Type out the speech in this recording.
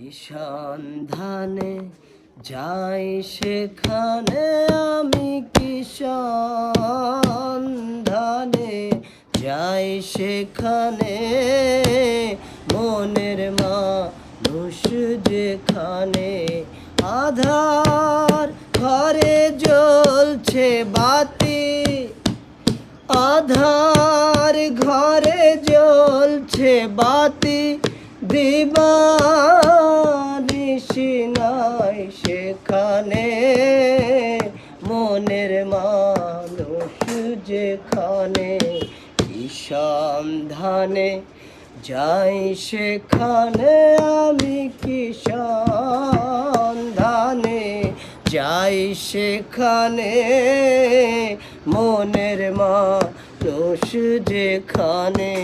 সন্ধানে যাই সেখানে আমি, কি সন্ধানে যাই সেখানে, মনের মানুষ যেখানে। আধার ঘরে জ্বলছে বাতি, আধার ঘরে জ্বলছে বাতি, দিবানিশি নাই সেখানে, মনের মানুষ যেখানে। কি সন্ধানে যাই সেখানে আমি, কি সন্ধানে যাই সেখানে, মনের মানুষ যেখানে।